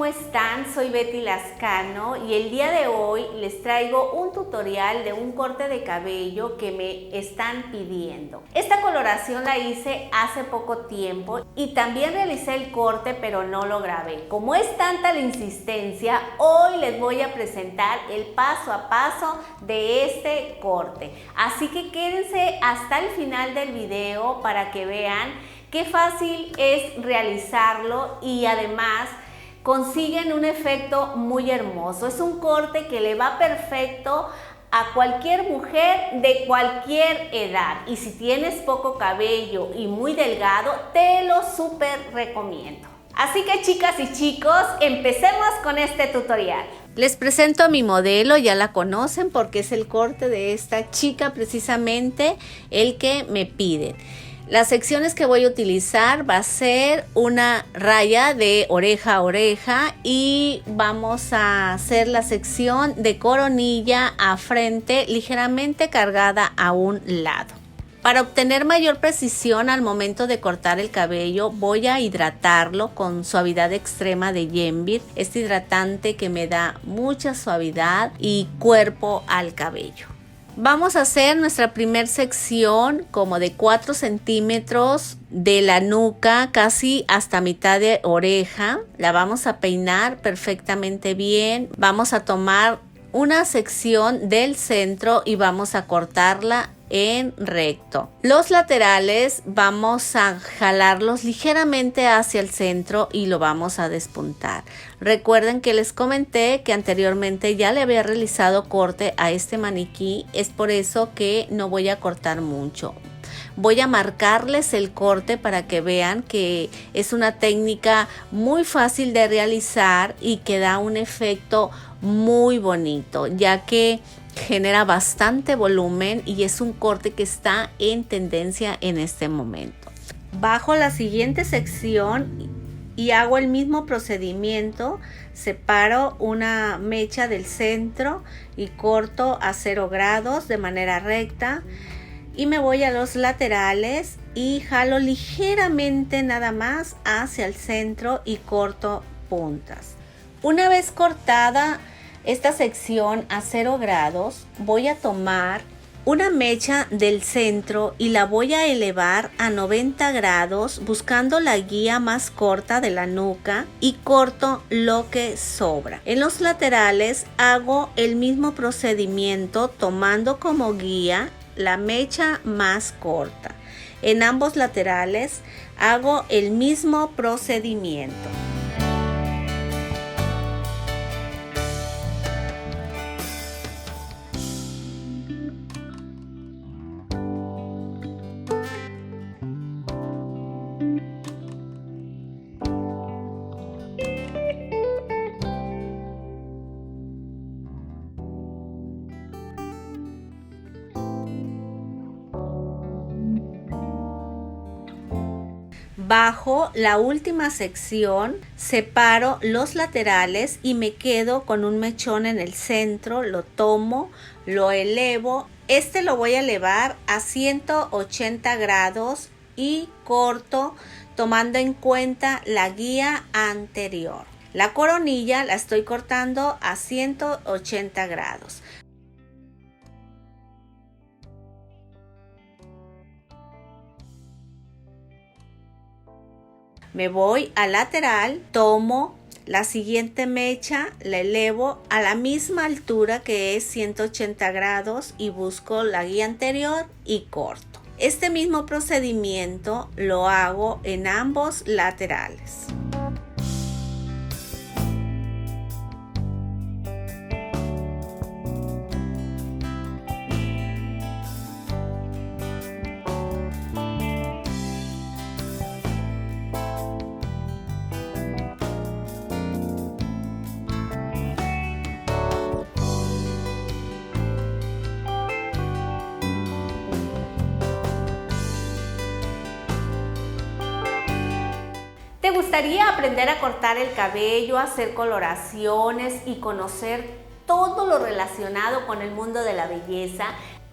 ¿cómo están? Soy Betty Lascano y el día de hoy les traigo un tutorial de un corte de cabello que me están pidiendo. Esta coloración la hice hace poco tiempo y también realicé el corte, pero no lo grabé. Como es tanta la insistencia, hoy les voy a presentar el paso a paso de este corte. Así que quédense hasta el final del video para que vean qué fácil es realizarlo y además consiguen un efecto muy hermoso. Es un corte que le va perfecto a cualquier mujer de cualquier edad. Y si tienes poco cabello y muy delgado, te lo súper recomiendo. Así que chicas y chicos, empecemos con este tutorial. Les presento a mi modelo, ya la conocen porque es el corte de esta chica precisamente el que me piden. Las secciones que voy a utilizar va a ser una raya de oreja a oreja y vamos a hacer la sección de coronilla a frente ligeramente cargada a un lado. Para obtener mayor precisión al momento de cortar el cabello voy a hidratarlo con suavidad extrema de Yenvir, este hidratante que me da mucha suavidad y cuerpo al cabello. Vamos a hacer nuestra primera sección como de 4 centímetros de la nuca casi hasta mitad de oreja. La vamos a peinar perfectamente bien. Vamos a tomar una sección del centro y vamos a cortarla en recto. Los laterales vamos a jalarlos ligeramente hacia el centro y lo vamos a despuntar. Recuerden que les comenté que anteriormente ya le había realizado corte a este maniquí, es por eso que no voy a cortar mucho. Voy a marcarles el corte para que vean que es una técnica muy fácil de realizar y que da un efecto muy bonito, ya que genera bastante volumen y es un corte que está en tendencia en este momento. Bajo la siguiente sección y hago el mismo procedimiento, separo una mecha del centro y corto a 0 grados de manera recta y me voy a los laterales y jalo ligeramente nada más hacia el centro y corto puntas. Una vez cortada esta sección a 0 grados, voy a tomar una mecha del centro y la voy a elevar a 90 grados buscando la guía más corta de la nuca y corto lo que sobra. En los laterales hago el mismo procedimiento tomando como guía la mecha más corta. En ambos laterales hago el mismo procedimiento. Bajo la última sección separo los laterales y me quedo con un mechón en el centro, lo tomo, lo elevo, lo voy a elevar a 180 grados y corto tomando en cuenta la guía anterior. La coronilla la estoy cortando a 180 grados. Me voy al lateral, tomo la siguiente mecha, la elevo a la misma altura que es 180 grados y busco la guía anterior y corto. Este mismo procedimiento lo hago en ambos laterales. ¿Te gustaría aprender a cortar el cabello, hacer coloraciones y conocer todo lo relacionado con el mundo de la belleza?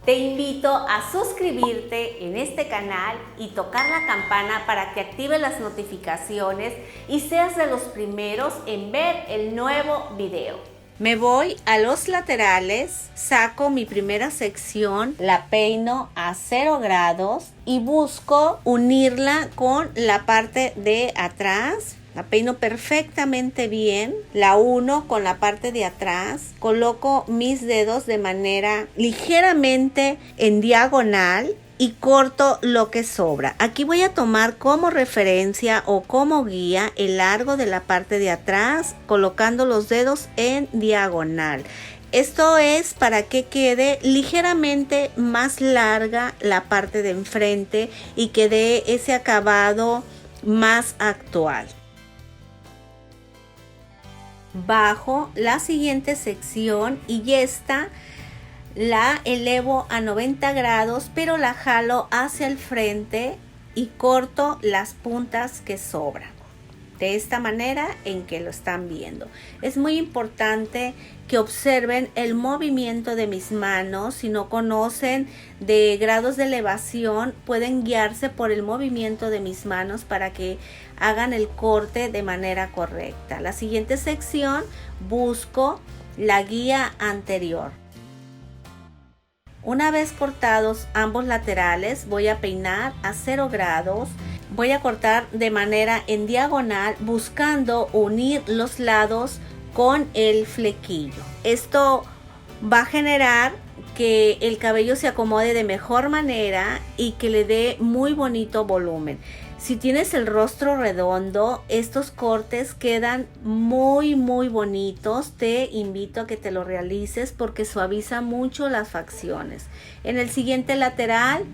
Te invito a suscribirte en este canal y tocar la campana para que active las notificaciones y seas de los primeros en ver el nuevo video. Me voy a los laterales, saco mi primera sección, la peino a 0 grados y busco unirla con la parte de atrás. La peino perfectamente bien, la uno con la parte de atrás, coloco mis dedos de manera ligeramente en diagonal y corto lo que sobra. Aquí voy a tomar como referencia o como guía el largo de la parte de atrás, colocando los dedos en diagonal. Esto es para que quede ligeramente más larga la parte de enfrente y que dé ese acabado más actual. Bajo la siguiente sección y esta la elevo a 90 grados, pero la jalo hacia el frente y corto las puntas que sobran. De esta manera en que lo están viendo. Es muy importante que observen el movimiento de mis manos. Si no conocen de grados de elevación, pueden guiarse por el movimiento de mis manos para que hagan el corte de manera correcta. La siguiente sección busco la guía anterior. Una vez cortados ambos laterales, voy a peinar a 0 grados. Voy a cortar de manera en diagonal buscando unir los lados con el flequillo. Esto va a generar que el cabello se acomode de mejor manera y que le dé muy bonito volumen. Si tienes el rostro redondo, estos cortes quedan muy bonitos. Te invito a que te lo realices porque suaviza mucho las facciones. En el siguiente lateral,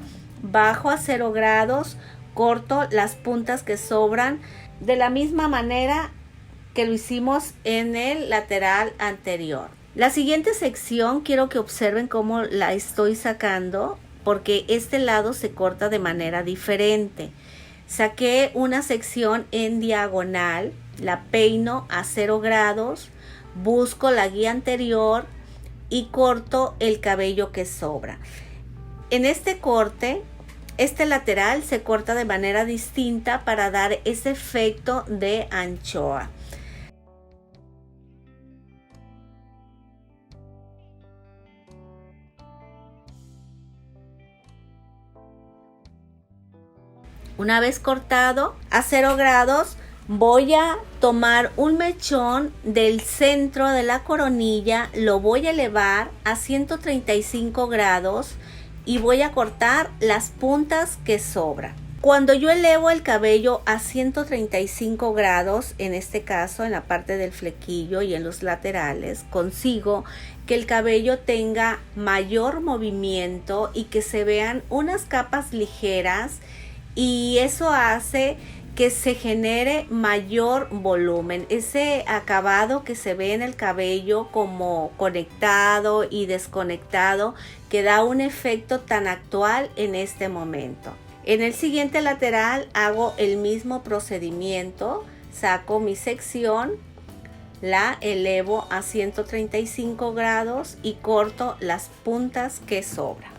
bajo a 0 grados, corto las puntas que sobran de la misma manera que lo hicimos en el lateral anterior. La siguiente sección quiero que observen cómo la estoy sacando porque este lado se corta de manera diferente. Saqué una sección en diagonal, la peino a 0 grados, busco la guía anterior y corto el cabello que sobra. En este corte, este lateral se corta de manera distinta para dar ese efecto de anchoa. Una vez cortado a 0 grados, voy a tomar un mechón del centro de la coronilla, lo voy a elevar a 135 grados y voy a cortar las puntas que sobran. Cuando yo elevo el cabello a 135 grados, en este caso en la parte del flequillo y en los laterales, consigo que el cabello tenga mayor movimiento y que se vean unas capas ligeras. Y eso hace que se genere mayor volumen, ese acabado que se ve en el cabello como conectado y desconectado, que da un efecto tan actual en este momento. En el siguiente lateral hago el mismo procedimiento, saco mi sección, la elevo a 135 grados y corto las puntas que sobran.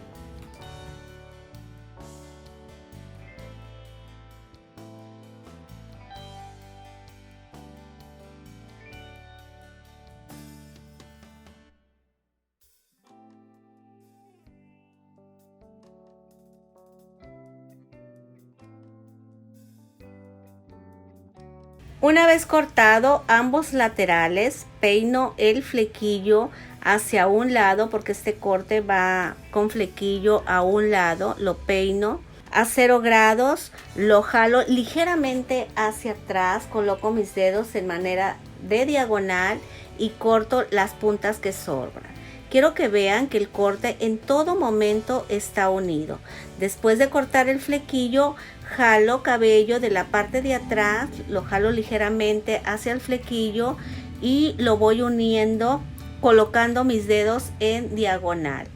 Una vez cortado ambos laterales, peino el flequillo hacia un lado porque este corte va con flequillo a un lado, lo peino a 0 grados, lo jalo ligeramente hacia atrás, coloco mis dedos en manera de diagonal y corto las puntas que sobran. Quiero que vean que el corte en todo momento está unido. Después de cortar el flequillo, jalo cabello de la parte de atrás, lo jalo ligeramente hacia el flequillo y lo voy uniendo colocando mis dedos en diagonal.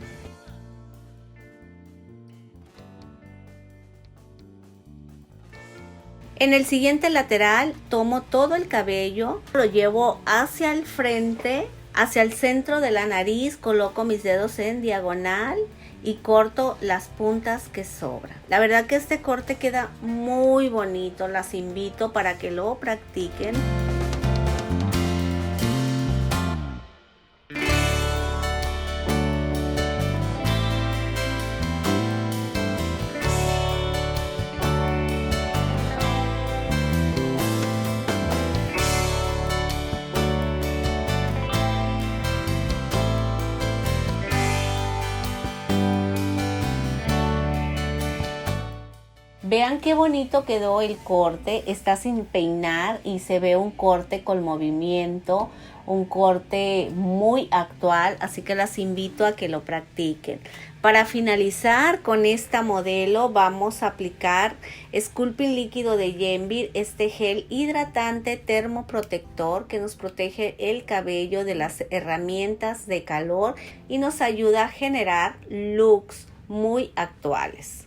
En el siguiente lateral tomo todo el cabello, lo llevo hacia el frente, hacia el centro de la nariz, coloco mis dedos en diagonal y corto las puntas que sobran. La verdad que este corte queda muy bonito, las invito para que lo practiquen. Vean qué bonito quedó el corte, está sin peinar y se ve un corte con movimiento, un corte muy actual, así que las invito a que lo practiquen. Para finalizar con esta modelo vamos a aplicar Sculpting líquido de Yenvir, este gel hidratante termoprotector que nos protege el cabello de las herramientas de calor y nos ayuda a generar looks muy actuales.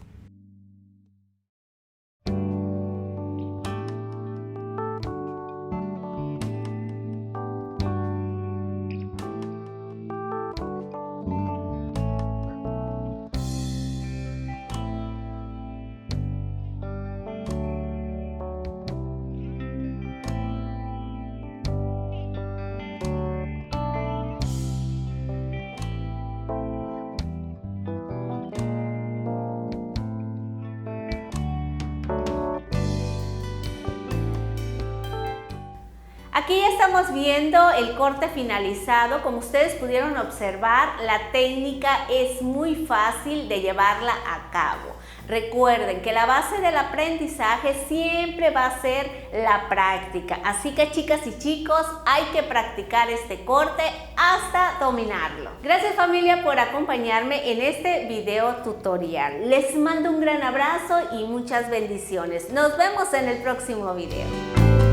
Aquí ya estamos viendo el corte finalizado. Como ustedes pudieron observar, la técnica es muy fácil de llevarla a cabo. Recuerden que la base del aprendizaje siempre va a ser la práctica. Así que chicas y chicos, hay que practicar este corte hasta dominarlo. Gracias familia por acompañarme en este video tutorial. Les mando un gran abrazo y muchas bendiciones. Nos vemos en el próximo video.